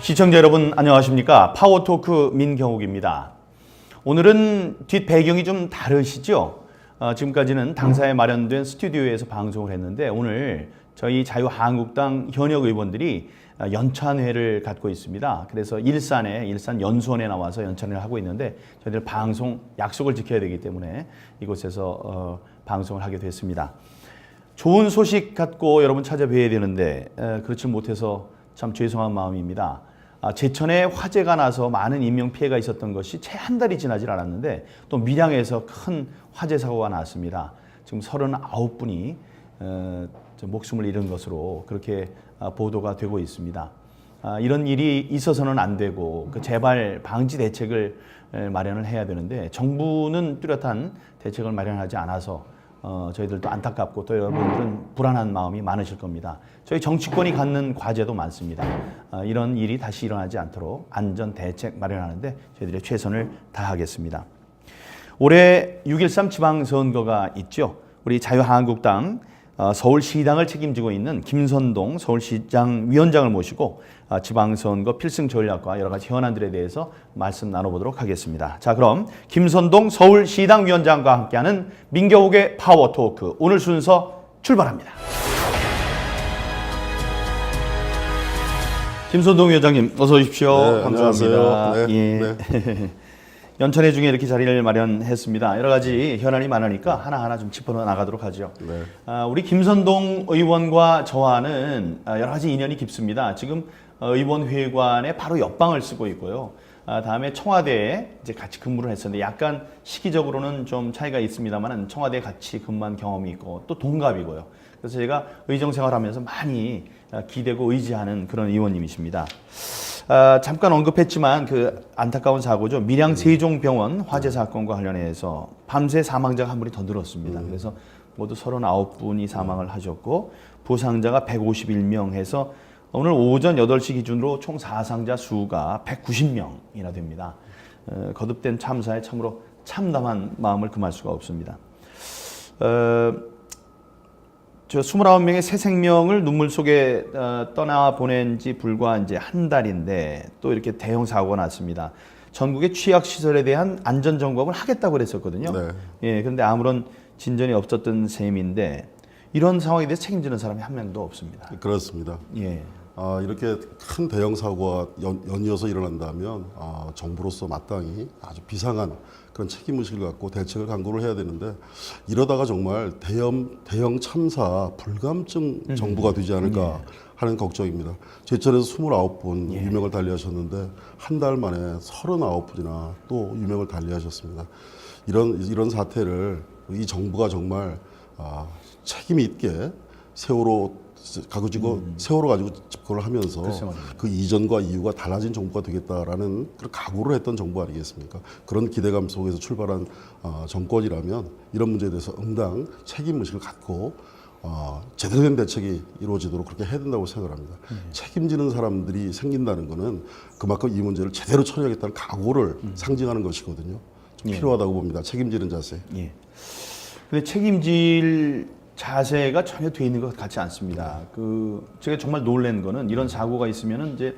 시청자 여러분 안녕하십니까? 파워토크 민경욱입니다. 오늘은 뒷 배경이 좀 다르시죠? 지금까지는 당사에 마련된 스튜디오에서 방송을 했는데 오늘 저희 자유한국당 현역 의원들이 연찬회를 갖고 있습니다. 그래서 일산 연수원에 나와서 연찬회를 하고 있는데 저희들 방송 약속을 지켜야 되기 때문에 이곳에서 방송을 하게 됐습니다. 좋은 소식 갖고 여러분 찾아뵈야 되는데 그렇지 못해서 참 죄송한 마음입니다. 제천에 화재가 나서 많은 인명피해가 있었던 것이 채 한 달이 지나질 않았는데 또 밀양에서 큰 화재 사고가 났습니다. 지금 39분이 목숨을 잃은 것으로 그렇게 보도가 되고 있습니다. 이런 일이 있어서는 안 되고 그 재발 방지 대책을 마련을 해야 되는데 정부는 뚜렷한 대책을 마련하지 않아서 저희들도 안타깝고 또 여러분들은 불안한 마음이 많으실 겁니다. 저희 정치권이 갖는 과제도 많습니다. 이런 일이 다시 일어나지 않도록 안전 대책 마련하는데 저희들이 최선을 다하겠습니다. 올해 6.13 지방선거가 있죠. 우리 자유한국당 서울시당을 책임지고 있는 김선동 서울시장 위원장을 모시고 지방선거 필승 전략과 여러 가지 현안들에 대해서 말씀 나눠보도록 하겠습니다. 자, 그럼 김선동 서울시당 위원장과 함께하는 민경욱의 파워토크 오늘 순서 출발합니다. 김선동 위원장님 어서 오십시오. 네, 감사합니다. 안녕하세요. 네, 예. 네. 연찬회 중에 이렇게 자리를 마련했습니다. 여러 가지 현안이 많으니까 하나하나 좀 짚어나가도록 하죠. 네. 우리 김선동 의원과 저와는 여러 가지 인연이 깊습니다. 지금 의원회관에 바로 옆방을 쓰고 있고요. 다음에 청와대에 이제 같이 근무를 했었는데 약간 시기적으로는 좀 차이가 있습니다만 청와대에 같이 근무한 경험이 있고 또 동갑이고요. 그래서 제가 의정 생활하면서 많이 기대고 의지하는 그런 의원님이십니다. 잠깐 언급했지만 그 안타까운 사고죠. 밀양 세종병원 화재 사건과 관련해서 밤새 사망자가 한 분이 더 늘었습니다. 그래서 모두 39분이 사망을 하셨고 부상자가 151명 해서 오늘 오전 8시 기준으로 총 사상자 수가 190명이나 됩니다. 거듭된 참사에 참으로 참담한 마음을 금할 수가 없습니다. 저 29명의 새 생명을 눈물 속에 떠나보낸 지 불과 이제 한 달인데 또 이렇게 대형 사고가 났습니다. 전국의 취약시설에 대한 안전점검을 하겠다고 그랬었거든요. 네. 예, 그런데 아무런 진전이 없었던 셈인데 이런 상황에 대해서 책임지는 사람이 한 명도 없습니다. 그렇습니다. 예. 이렇게 큰 대형 사고가 연이어서 일어난다면 정부로서 마땅히 아주 비상한 그런 책임의식을 갖고 대책을 강구를 해야 되는데 이러다가 정말 대형 참사 불감증 정부가 되지 않을까 하는 걱정입니다. 제천에서 29분 유명을 달리하셨는데 한 달 만에 39분이나 또 유명을 달리하셨습니다. 이런 사태를 이 정부가 정말 책임 있게 세월호 가지고 집권을 하면서 그 이전과 이후가 달라진 정부가 되겠다라는 그런 각오를 했던 정부 아니겠습니까? 그런 기대감 속에서 출발한 정권이라면 이런 문제에 대해서 응당 책임의식을 갖고 제대로 된 대책이 이루어지도록 그렇게 해야 된다고 생각합니다. 책임지는 사람들이 생긴다는 것은 그만큼 이 문제를 제대로 처리하겠다는 각오를 상징하는 것이거든요. 좀 필요하다고 봅니다. 책임지는 자세. 예. 근데 책임질 자세가 전혀 돼 있는 것 같지 않습니다. 제가 정말 놀란 거는 이런 사고가 있으면은 이제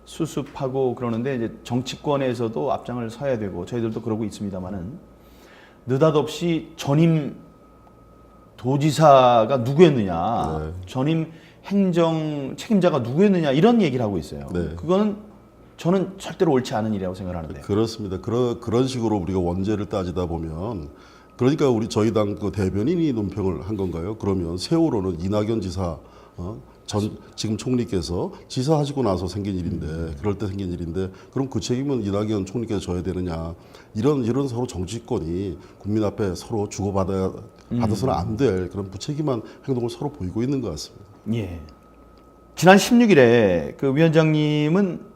수습하고 그러는데 이제 정치권에서도 앞장을 서야 되고 저희들도 그러고 있습니다만은 느닷없이 전임 도지사가 누구였느냐, 전임 행정 책임자가 누구였느냐 이런 얘기를 하고 있어요. 그거는 저는 절대로 옳지 않은 일이라고 생각하는데. 그렇습니다. 그런 식으로 우리가 원죄를 따지다 보면. 그러니까 저희 당 그 대변인이 논평을 한 건가요? 그러면 세월호는 이낙연 지사, 지금 총리께서 지사하시고 나서 생긴 일인데, 그럴 때 생긴 일인데, 그럼 그 책임은 이낙연 총리께서 져야 되느냐? 이런 서로 정치권이 국민 앞에 서로 받아서는 안 될 그런 무책임한 행동을 서로 보이고 있는 것 같습니다. 예. 지난 16일에 그 위원장님은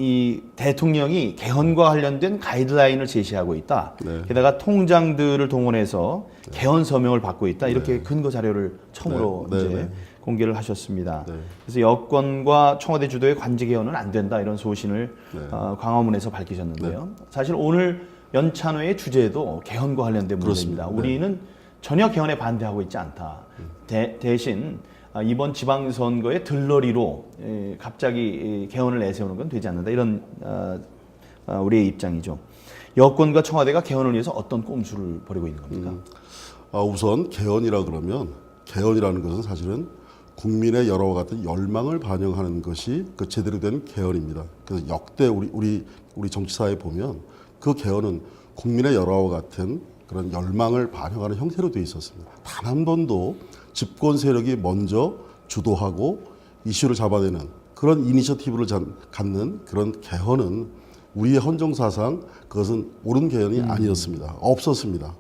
이 대통령이 개헌과 관련된 가이드라인을 제시하고 있다. 게다가 통장들을 동원해서 개헌 서명을 받고 있다. 이렇게 근거 자료를 처음으로 이제 공개를 하셨습니다. 그래서 여권과 청와대 주도의 관제 개헌은 안 된다. 이런 소신을 광화문에서 밝히셨는데요. 사실 오늘 연찬회의 주제도 개헌과 관련된 문제입니다. 우리는 전혀 개헌에 반대하고 있지 않다. 대신 이번 지방선거의 들러리로 갑자기 개헌을 내세우는 건 되지 않는다. 이런 우리의 입장이죠. 여권과 청와대가 개헌을 위해서 어떤 꼼수를 벌이고 있는 겁니까? 우선 개헌이라 그러면 개헌이라는 것은 사실은 국민의 여러와 같은 열망을 반영하는 것이 그 제대로 된 개헌입니다. 그래서 역대 우리 정치사에 보면 그 개헌은 국민의 여러와 같은 그런 열망을 반영하는 형태로 되어 있었습니다. 단 한 번도 집권 세력이 먼저 주도하고 이슈를 잡아내는 그런 이니셔티브를 갖는 그런 개헌은 우리의 헌정사상 그것은 옳은 개헌이 아니었습니다. 없었습니다.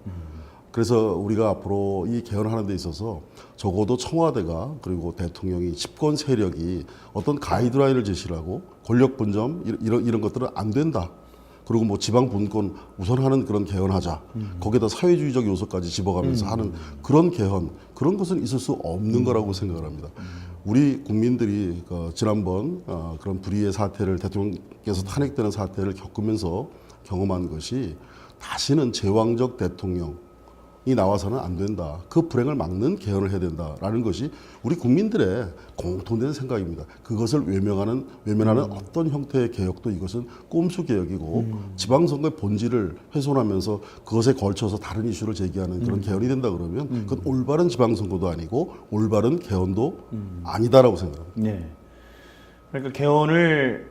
그래서 우리가 앞으로 이 개헌하는 데 있어서 적어도 청와대가 그리고 대통령이 집권 세력이 어떤 가이드라인을 제시하고 권력 분점 이런 것들은 안 된다. 그리고 뭐 지방 분권 우선하는 그런 개헌하자. 거기에다 사회주의적 요소까지 집어가면서 하는 그런 개헌 그런 것은 있을 수 없는 거라고 생각을 합니다. 우리 국민들이 지난번 그런 불의의 사태를 대통령께서 탄핵되는 사태를 겪으면서 경험한 것이 다시는 제왕적 대통령이 나와서는 안 된다. 그 불행을 막는 개헌을 해야 된다라는 것이 우리 국민들의 공통된 생각입니다. 그것을 외면하는 어떤 형태의 개혁도 이것은 꼼수 개혁이고 지방선거의 본질을 훼손하면서 그것에 걸쳐서 다른 이슈를 제기하는 그런 개헌이 된다 그러면 그건 올바른 지방선거도 아니고 올바른 개헌도 아니다라고 생각합니다. 네. 그러니까 개헌을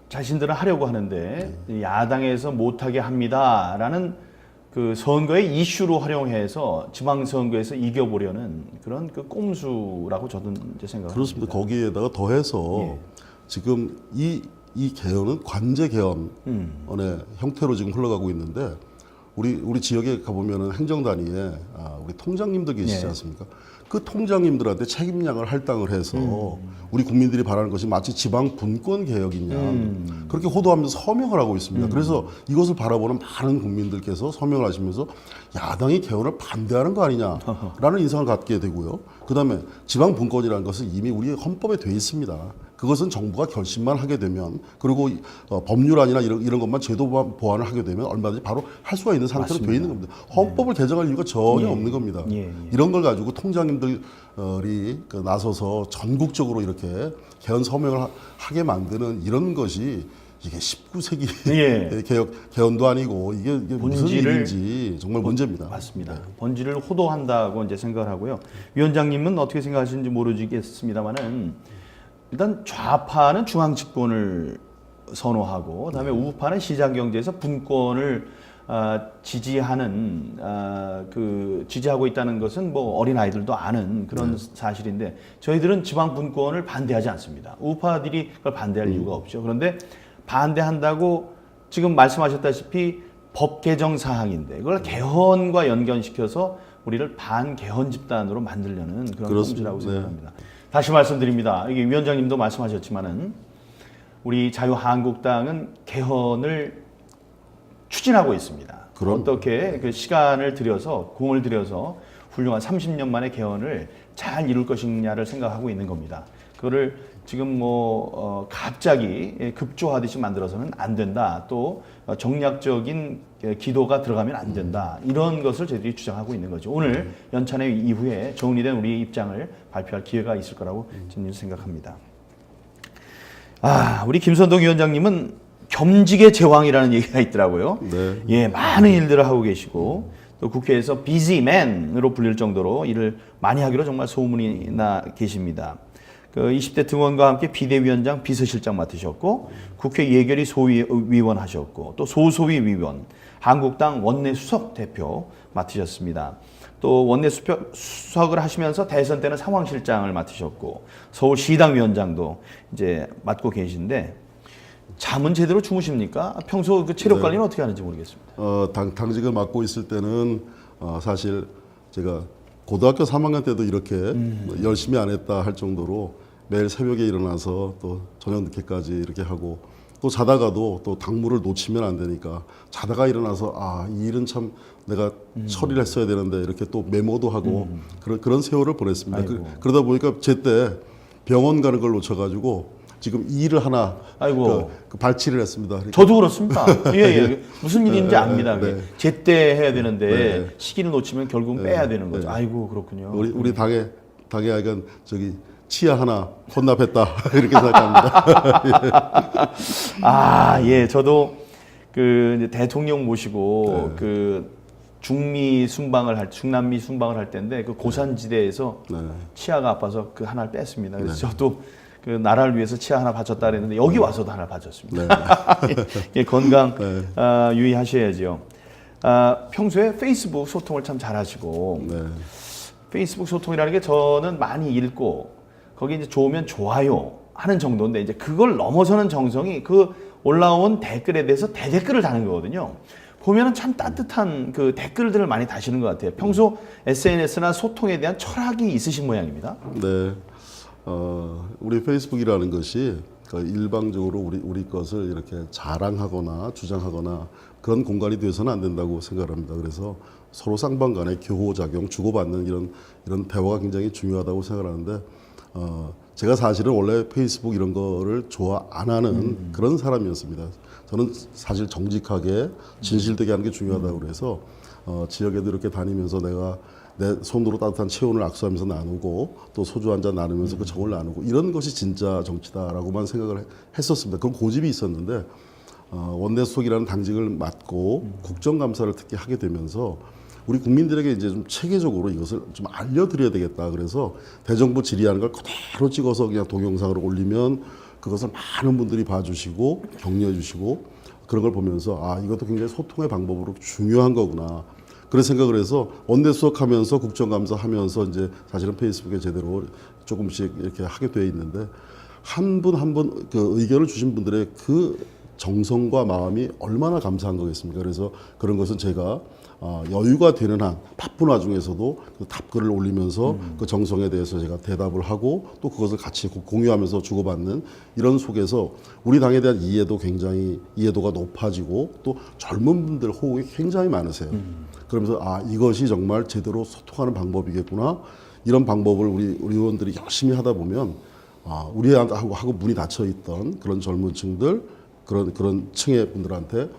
자신들은 하려고 하는데 야당에서 못하게 합니다라는 그 선거의 이슈로 활용해서 지방선거에서 이겨보려는 그런 그 꼼수라고 저는 이제 생각합니다. 그렇습니다. 거기에다가 더해서 지금 이 개헌은 관제 개헌의 형태로 지금 흘러가고 있는데 우리 지역에 가보면은 행정단위에 우리 통장님들 계시지 않습니까? 그 통장님들한테 책임량을 할당을 해서 우리 국민들이 바라는 것이 마치 지방 분권 개혁이냐 그렇게 호도하면서 서명을 하고 있습니다. 그래서 이것을 바라보는 많은 국민들께서 서명을 하시면서 야당이 개헌을 반대하는 거 아니냐라는 인상을 갖게 되고요. 그다음에 지방 분권이라는 것은 이미 우리 헌법에 돼 있습니다. 그것은 정부가 결심만 하게 되면 그리고 법률안이나 이런 것만 제도 보완을 하게 되면 얼마든지 바로 할 수가 있는 상태로 되어 있는 겁니다. 헌법을 개정할 이유가 전혀 없는 겁니다. 이런 걸 가지고 통장님들이 나서서 전국적으로 이렇게 개헌 서명을 하게 만드는 이런 것이 이게 19세기 개헌도 아니고 이게 무슨 일인지 정말 문제입니다. 맞습니다. 본질을 호도한다고 이제 생각을 하고요. 위원장님은 어떻게 생각하시는지 모르겠습니다만은 일단 좌파는 중앙 집권을 선호하고 그다음에 우파는 시장 경제에서 분권을 지지하고 있다는 것은 뭐 어린 아이들도 아는 그런 사실인데 저희들은 지방 분권을 반대하지 않습니다. 우파들이 그걸 반대할 이유가 없죠. 그런데 반대한다고 지금 말씀하셨다시피 법 개정 사항인데 그걸 개헌과 연결시켜서 우리를 반개헌 집단으로 만들려는 그런 꼼수라고 생각합니다. 다시 말씀드립니다. 이게 위원장님도 말씀하셨지만은 우리 자유한국당은 개헌을 추진하고 있습니다. 어떻게 그 시간을 들여서 공을 들여서 훌륭한 30년 만의 개헌을 잘 이룰 것이냐를 생각하고 있는 겁니다. 그거를 지금 갑자기 급조하듯이 만들어서는 안 된다. 또 정략적인 기도가 들어가면 안 된다. 이런 것을 저희들이 주장하고 있는 거죠. 오늘 연찬회 이후에 정리된 우리의 입장을 발표할 기회가 있을 거라고 저는 생각합니다. 우리 김선동 위원장님은 겸직의 제왕이라는 얘기가 있더라고요. 많은 일들을 하고 계시고 또 국회에서 비지맨으로 불릴 정도로 일을 많이 하기로 정말 소문이 나 계십니다. 그 20대 등원과 함께 비대위원장, 비서실장 맡으셨고 국회 예결위 소위원 하셨고 또 소소위 위원, 한국당 원내 수석 대표 맡으셨습니다. 또 원내 수석을 하시면서 대선 때는 상황실장을 맡으셨고 서울시당 위원장도 이제 맡고 계신데 잠은 제대로 주무십니까? 평소 그 체력 관리는 어떻게 하는지 모르겠습니다. 당직을 맡고 있을 때는 사실 제가 고등학교 3학년 때도 이렇게 열심히 안 했다 할 정도로 매일 새벽에 일어나서 또 저녁 늦게까지 이렇게 하고 또 자다가도 또 당무를 놓치면 안 되니까 자다가 일어나서 이 일은 참 내가 처리를 했어야 되는데 이렇게 또 메모도 하고 그런 세월을 보냈습니다. 그러다 보니까 제때 병원 가는 걸 놓쳐가지고 지금 이 일을 하나 발치를 했습니다. 저도 그렇습니다. 무슨 일인지 압니다. 제때 해야 되는데 시기를 놓치면 결국은 빼야 되는 거죠. 아이고 그렇군요. 우리 당의 당연히 저기 치아 하나 혼납했다 이렇게 생각합니다. 아, 예, 저도 그 이제 대통령 모시고 네. 그 중남미 순방을 할 때인데 그 고산지대에서 네. 치아가 아파서 그 하나를 뺐습니다. 그래서 저도 그 나라를 위해서 치아 하나 바쳤다 그랬는데 여기 와서도 하나 바쳤습니다. 예, 건강 유의하셔야죠. 평소에 페이스북 소통을 참 잘하시고 네. 페이스북 소통이라는 게 저는 많이 읽고 거기 이제 좋으면 좋아요 하는 정도인데 이제 그걸 넘어서는 정성이 그 올라온 댓글에 대해서 대댓글을 다는 거거든요. 보면은 참 따뜻한 그 댓글들을 많이 다시는 것 같아요. 평소 SNS나 소통에 대한 철학이 있으신 모양입니다. 네. 우리 페이스북이라는 것이 일방적으로 우리 것을 이렇게 자랑하거나 주장하거나 그런 공간이 되어서는 안 된다고 생각합니다. 그래서 서로 쌍방 간의 교호작용, 주고받는 이런 대화가 굉장히 중요하다고 생각하는데, 제가 사실은 원래 페이스북 이런 거를 좋아 안 하는 그런 사람이었습니다. 저는 사실 정직하게 진실되게 하는 게 중요하다고 그래서 지역에도 이렇게 다니면서 내가 내 손으로 따뜻한 체온을 악수하면서 나누고 또 소주 한 잔 나누면서 그 정을 나누고 이런 것이 진짜 정치다라고만 생각을 했었습니다. 그런 고집이 있었는데 원내수석이라는 당직을 맡고 국정감사를 특히 하게 되면서 우리 국민들에게 이제 좀 체계적으로 이것을 좀 알려드려야 되겠다. 그래서 대정부 질의하는 걸 그대로 찍어서 그냥 동영상으로 올리면 그것을 많은 분들이 봐주시고 격려해 주시고 그런 걸 보면서 아, 이것도 굉장히 소통의 방법으로 중요한 거구나. 그런 생각을 해서 원내수석 하면서 국정감사 하면서 이제 사실은 페이스북에 제대로 조금씩 이렇게 하게 되어 있는데 한 분 한 분 그 의견을 주신 분들의 그 정성과 마음이 얼마나 감사한 거겠습니까? 그래서 그런 것은 제가 여유가 되는 한 바쁜 와중에서도 그 답글을 올리면서 그 정성에 대해서 제가 대답을 하고 또 그것을 같이 공유하면서 주고받는 이런 속에서 우리 당에 대한 이해도가 높아지고 또 젊은 분들 호응이 굉장히 많으세요. 그러면서 이것이 정말 제대로 소통하는 방법이겠구나. 이런 방법을 우리 의원들이 열심히 하다 보면 우리하고 문이 닫혀 있던 그런 젊은 층들 그런 층의 분들한테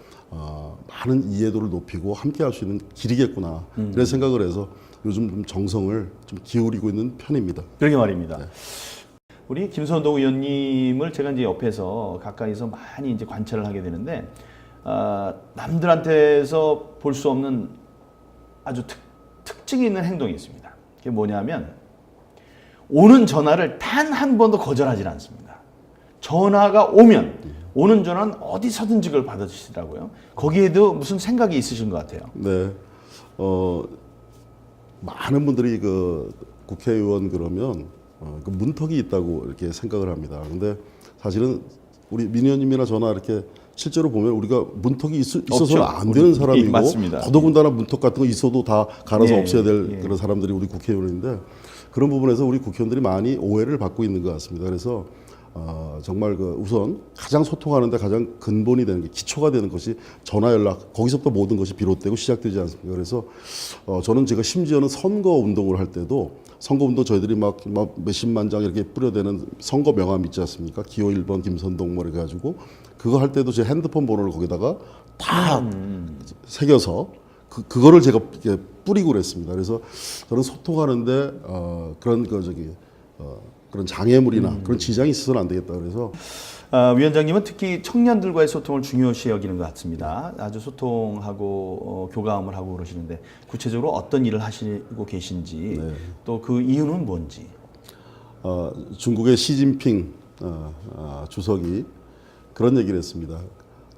많은 이해도를 높이고 함께 할 수 있는 길이겠구나. 이런 생각을 해서 요즘 좀 정성을 좀 기울이고 있는 편입니다. 그러게 말입니다. 네. 우리 김선동 의원님을 제가 이제 옆에서 가까이서 많이 이제 관찰을 하게 되는데 남들한테서 볼 수 없는 아주 특징이 있는 행동이 있습니다. 그게 뭐냐면 오는 전화를 단 한 번도 거절하지 않습니다. 전화가 오는 전화는 어디서든지 그걸 받아주시더라고요. 거기에도 무슨 생각이 있으신 것 같아요. 네. 많은 분들이 그 국회의원 그러면 그 문턱이 있다고 이렇게 생각을 합니다. 근데 사실은 우리 민 의원님이나 저나 이렇게 실제로 보면 우리가 문턱이 있어서는 안 되는 사람이고 맞습니다. 더더군다나 문턱 같은 거 있어도 다 갈아서 예, 없애야 될 예. 그런 사람들이 우리 국회의원인데 그런 부분에서 우리 국회의원들이 많이 오해를 받고 있는 것 같습니다. 그래서 정말 우선 가장 소통하는데 가장 근본이 되는 게 기초가 되는 것이 전화 연락 거기서부터 모든 것이 비롯되고 시작되지 않습니까? 그래서 저는 제가 심지어는 선거 운동을 할 때도 선거 운동 저희들이 막 몇십만 장 이렇게 뿌려대는 선거 명함 있지 않습니까? 기호 1번 김선동 뭐 이렇게 가지고 그거 할 때도 제 핸드폰 번호를 거기다가 다 새겨서 그거를 제가 이렇게 뿌리고 그랬습니다. 그래서 저는 소통하는데 그런 장애물이나 그런 지장이 있어서는 안 되겠다. 그래서 위원장님은 특히 청년들과의 소통을 중요시 여기는 것 같습니다. 아주 소통하고 교감을 하고 그러시는데 구체적으로 어떤 일을 하시고 계신지 네. 또 그 이유는 뭔지. 중국의 시진핑 주석이 그런 얘기를 했습니다.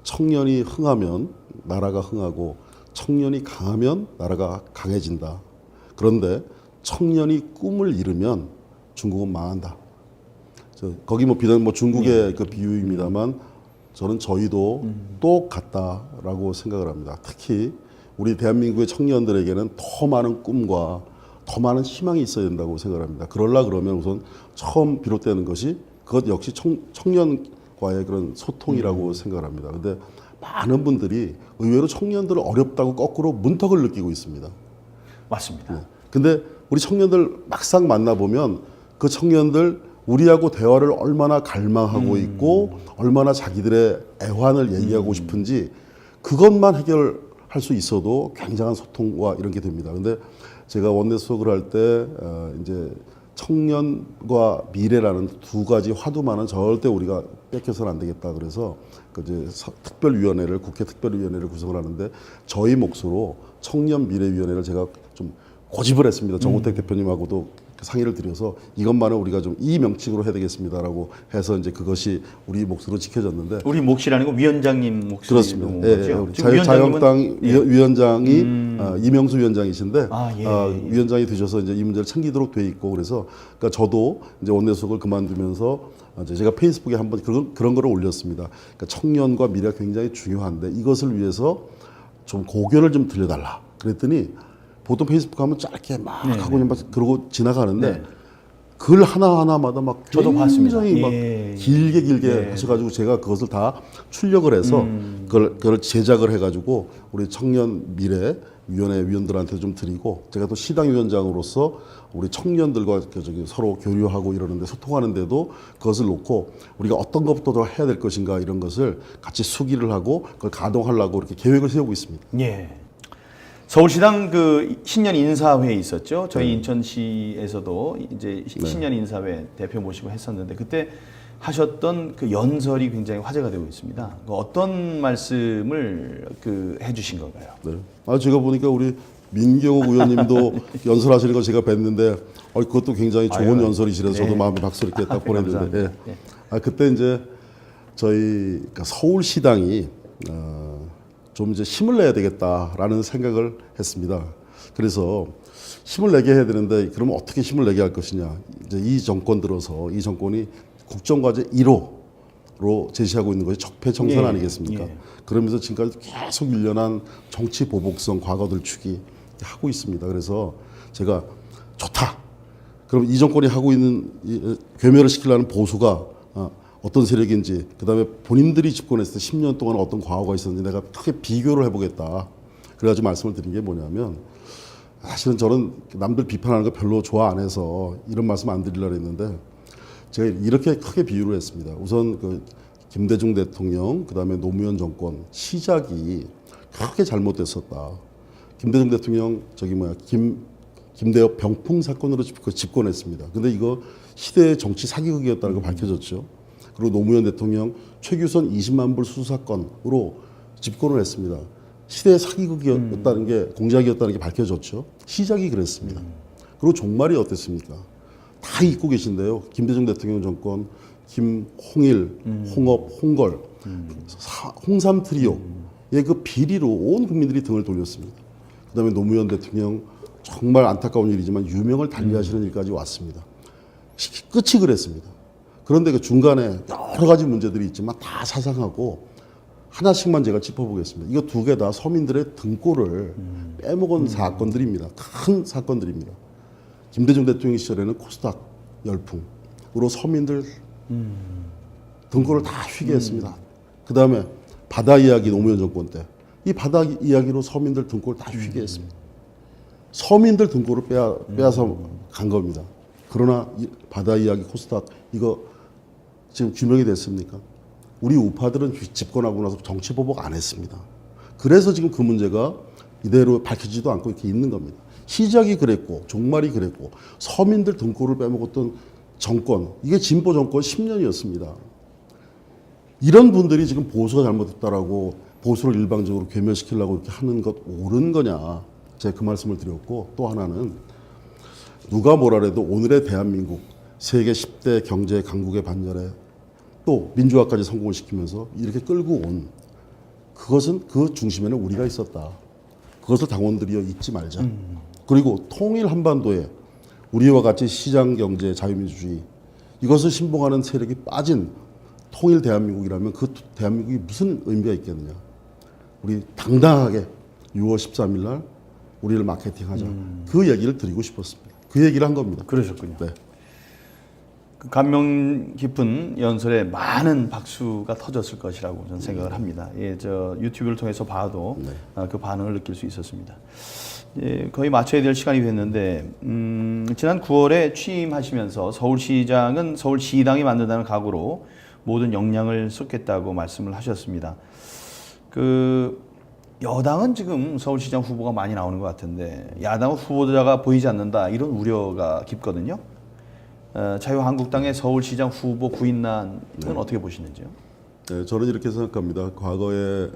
청년이 흥하면 나라가 흥하고 청년이 강하면 나라가 강해진다. 그런데 청년이 꿈을 이루면 중국은 망한다. 거기 비단 중국의 그 비유입니다만 저는 저희도 똑같다라고 생각을 합니다. 특히 우리 대한민국의 청년들에게는 더 많은 꿈과 더 많은 희망이 있어야 된다고 생각을 합니다. 그러면 우선 처음 비롯되는 것이 그것 역시 청년과의 그런 소통이라고 생각을 합니다. 근데 많은 분들이 의외로 청년들을 어렵다고 거꾸로 문턱을 느끼고 있습니다. 맞습니다. 근데 우리 청년들 막상 만나보면 그 청년들 우리하고 대화를 얼마나 갈망하고 있고 얼마나 자기들의 애환을 얘기하고 싶은지 그것만 해결할 수 있어도 굉장한 소통과 이런 게 됩니다. 근데 제가 원내수석을 할 때 이제 청년과 미래라는 두 가지 화두만은 절대 우리가 뺏겨서는 안 되겠다. 그래서 그 이제 특별위원회를 국회 특별위원회를 구성을 하는데 저희 몫으로 청년미래위원회를 제가 좀 고집을 했습니다. 정우택 대표님하고도 상의를 드려서 이것만은 우리가 좀 이 명칭으로 해야 되겠습니다라고 해서 이제 그것이 우리 몫으로 지켜졌는데 우리 몫이라는 건 위원장님 몫이 그렇습니다. 예, 거죠? 우리 지금 자유한국당 예. 위원장이 이명수 위원장이신데 예. 위원장이 되셔서 이제 이 문제를 챙기도록 돼 있고 그래서 그러니까 저도 이제 원내수석을 그만두면서 이제 제가 페이스북에 한번 그런 거를 올렸습니다. 그러니까 청년과 미래가 굉장히 중요한데 이것을 위해서 좀 고견을 좀 들려달라. 그랬더니 보통 페이스북 하면 짧게 막 네, 하고 그냥 막 그러고 지나가는데 네. 글 하나하나마다 막 저도 봤습니다. 굉장히 막 예. 길게 예. 하셔가지고 제가 그것을 다 출력을 해서 그걸 제작을 해가지고 우리 청년 미래 위원회 위원들한테 좀 드리고 제가 또 시당 위원장으로서 우리 청년들과 저기 서로 교류하고 이러는데 소통하는데도 그것을 놓고 우리가 어떤 것부터 더 해야 될 것인가 이런 것을 같이 수기를 하고 그걸 가동하려고 이렇게 계획을 세우고 있습니다. 예. 서울시당 그 신년 인사회 있었죠. 저희 인천시에서도 이제 신년 인사회 대표 모시고 했었는데 그때 하셨던 그 연설이 굉장히 화제가 되고 있습니다. 그 어떤 말씀을 그 해주신 건가요? 네. 제가 보니까 우리 민경욱 의원님도 연설하시는 거 제가 뵀는데 그것도 굉장히 좋은 연설이시라서 저도 마음에 박수 이렇게 딱 보냈는데 그때 이제 저희 그러니까 서울시당이 좀 이제 힘을 내야 되겠다라는 생각을 했습니다. 그래서 힘을 내게 해야 되는데 그러면 어떻게 힘을 내게 할 것이냐. 이제 이 정권 들어서 이 정권이 국정과제 1호로 제시하고 있는 것이 적폐청산 아니겠습니까? 그러면서 지금까지 계속 일련한 정치 보복성 과거 들추기 하고 있습니다. 그래서 제가 좋다. 그럼 이 정권이 하고 있는 괴멸을 시키려는 보수가 어떤 세력인지 그다음에 본인들이 집권했을 때 10년 동안 어떤 과거가 있었는지 내가 크게 비교를 해보겠다. 그래가지고 말씀을 드린 게 뭐냐면 사실은 저는 남들 비판하는 거 별로 좋아 안 해서 이런 말씀 안 드리려고 했는데 제가 이렇게 크게 비유를 했습니다. 우선 그 김대중 대통령 그다음에 노무현 정권 시작이 크게 잘못됐었다. 김대중 대통령 김대엽 병풍 사건으로 집권했습니다. 근데 이거 시대의 정치 사기극이었다는 거 밝혀졌죠. 그리고 노무현 대통령 최규선 20만 불 수사건으로 집권을 했습니다. 시대의 사기극이었다는 게 공작이었다는 게 밝혀졌죠. 시작이 그랬습니다. 그리고 종말이 어땠습니까? 다 잊고 계신데요. 김대중 대통령 정권, 김홍일, 홍업, 홍걸, 홍삼 트리오의 그 비리로 온 국민들이 등을 돌렸습니다. 그다음에 노무현 대통령 정말 안타까운 일이지만 유명을 달리하시는 일까지 왔습니다. 끝이 그랬습니다. 그런데 그 중간에 여러 가지 문제들이 있지만 다 사상하고 하나씩만 제가 짚어보겠습니다. 이거 두 개 다 서민들의 등골을 빼먹은 사건들입니다. 큰 사건들입니다. 김대중 대통령 시절에는 코스닥 열풍으로 서민들 등골을 다 휘게 했습니다. 그 다음에 바다 이야기 노무현 정권 때 이 바다 이야기로 서민들 등골을 다 휘게 했습니다. 서민들 등골을 빼앗아 간 겁니다. 그러나 이 바다 이야기 코스닥 이거 지금 규명이 됐습니까? 우리 우파들은 집권하고 나서 정치 보복 안 했습니다. 그래서 지금 그 문제가 이대로 밝혀지지도 않고 이렇게 있는 겁니다. 시작이 그랬고 종말이 그랬고 서민들 등골을 빼먹었던 정권 이게 진보 정권 10년이었습니다. 이런 분들이 지금 보수가 잘못했다라고 보수를 일방적으로 괴멸시키려고 이렇게 하는 것 옳은 거냐 제가 그 말씀을 드렸고 또 하나는 누가 뭐라래도 오늘의 대한민국 세계 10대 경제 강국의 반열에 또 민주화까지 성공을 시키면서 이렇게 끌고 온 그것은 그 중심에는 우리가 있었다. 그것을 당원들이여 잊지 말자. 그리고 통일 한반도에 우리와 같이 시장 경제 자유민주주의 이것을 신봉하는 세력이 빠진 통일 대한민국이라면 그 대한민국이 무슨 의미가 있겠느냐. 우리 당당하게 6월 13일 날 우리를 마케팅하자. 그 얘기를 드리고 싶었습니다. 그 얘기를 한 겁니다. 그러셨군요. 네. 그 감명 깊은 연설에 많은 박수가 터졌을 것이라고 저는 생각을 합니다. 예, 저 유튜브를 통해서 봐도 그 반응을 느낄 수 있었습니다. 예, 거의 마쳐야 될 시간이 됐는데 지난 9월에 취임하시면서 서울시장은 서울시당이 만든다는 각오로 모든 역량을 쏟겠다고 말씀을 하셨습니다. 그 여당은 지금 서울시장 후보가 많이 나오는 것 같은데 야당은 후보자가 보이지 않는다 이런 우려가 깊거든요. 자유한국당의 서울시장 후보 구인난은 어떻게 보시는지요? 네, 저는 이렇게 생각합니다. 과거에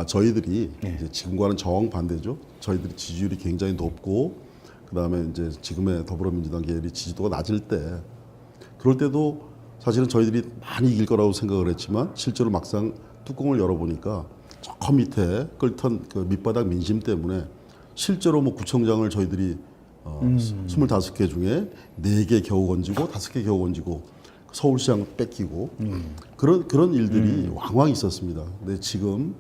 저희들이 네. 이제 지금과는 정반대죠. 저희들이 지지율이 굉장히 높고 그다음에 이제 지금의 더불어민주당 계열이 지지도가 낮을 때 그럴 때도 사실은 저희들이 많이 이길 거라고 생각을 했지만 실제로 막상 뚜껑을 열어보니까 저 밑에 끓던 그 밑바닥 민심 때문에 실제로 뭐 구청장을 저희들이 25개 중에 4개 겨우 건지고 5개 겨우 건지고 서울시장 뺏기고 그런 일들이 왕왕 있었습니다. 근데 지금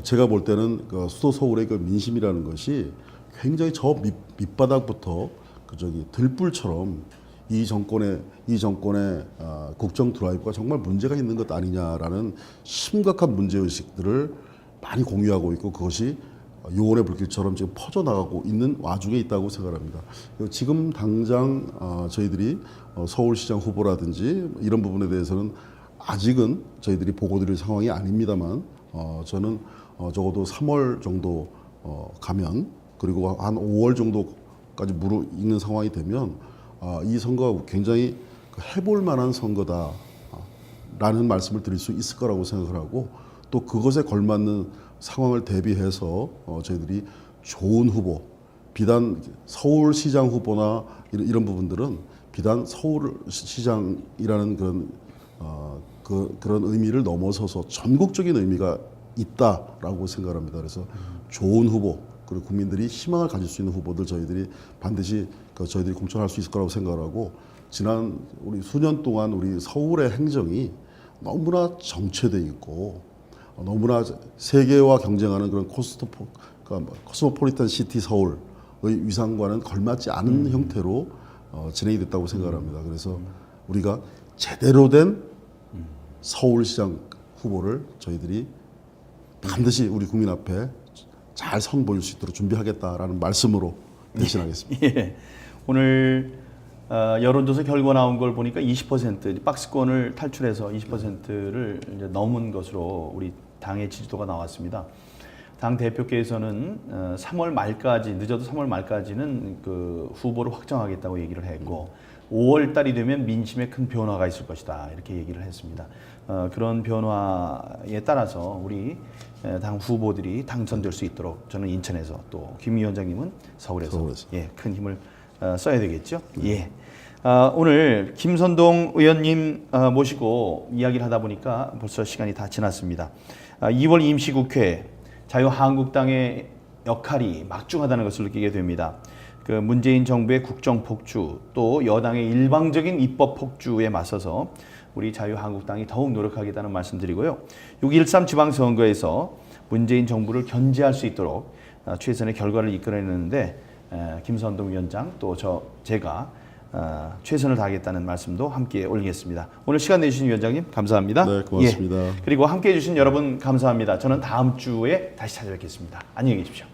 제가 볼 때는 그 수도 서울의 그 민심이라는 것이 굉장히 저 밑바닥부터 그 저기 들불처럼 이 정권의 국정 드라이브가 정말 문제가 있는 것 아니냐라는 심각한 문제 의식들을 많이 공유하고 있고 그것이 요원의 불길처럼 지금 퍼져나가고 있는 와중에 있다고 생각합니다. 지금 당장 저희들이 서울시장 후보라든지 이런 부분에 대해서는 아직은 저희들이 보고드릴 상황이 아닙니다만 저는 적어도 3월 정도 가면 그리고 한 5월 정도까지 무르익는 상황이 되면 이 선거가 굉장히 해볼 만한 선거다라는 말씀을 드릴 수 있을 거라고 생각을 하고 또 그것에 걸맞는 상황을 대비해서 저희들이 좋은 후보, 비단 서울시장 후보나 이런 부분들은 비단 서울시장이라는 그런 의미를 넘어서서 전국적인 의미가 있다라고 생각합니다. 그래서 좋은 후보 그리고 국민들이 희망을 가질 수 있는 후보들 저희들이 반드시 저희들이 공천할 수 있을 거라고 생각하고 지난 우리 수년 동안 우리 서울의 행정이 너무나 정체돼 있고 너무나 세계와 경쟁하는 그런 코스모폴리탄 시티 서울의 위상과는 걸맞지 않은 형태로 진행이 됐다고 생각합니다. 그래서 우리가 제대로 된 서울시장 후보를 저희들이 반드시 우리 국민 앞에 잘 선보일 수 있도록 준비하겠다라는 말씀으로 대신하겠습니다. 예. 오늘 여론조사 결과 나온 걸 보니까 20% 박스권을 탈출해서 20%를 이제 넘은 것으로 우리 당의 지지도가 나왔습니다. 당 대표께서는 3월 말까지 늦어도 3월 말까지는 그 후보를 확정하겠다고 얘기를 했고 5월 달이 되면 민심에 큰 변화가 있을 것이다 이렇게 얘기를 했습니다. 그런 변화에 따라서 우리 당 후보들이 당선될 수 있도록 저는 인천에서 또 김 위원장님은 서울에서. 예, 큰 힘을 써야 되겠죠. 예. 오늘 김선동 의원님 모시고 이야기를 하다 보니까 벌써 시간이 다 지났습니다. 2월 임시국회 자유한국당의 역할이 막중하다는 것을 느끼게 됩니다. 그 문재인 정부의 국정 폭주 또 여당의 일방적인 입법 폭주에 맞서서 우리 자유한국당이 더욱 노력하겠다는 말씀드리고요. 6.13 지방선거에서 문재인 정부를 견제할 수 있도록 최선의 결과를 이끌어내는데 김선동 위원장 또 제가 최선을 다하겠다는 말씀도 함께 올리겠습니다. 오늘 시간 내주신 위원장님 감사합니다. 네, 고맙습니다. 예. 그리고 함께해 주신 여러분 감사합니다. 저는 다음 주에 다시 찾아뵙겠습니다. 안녕히 계십시오.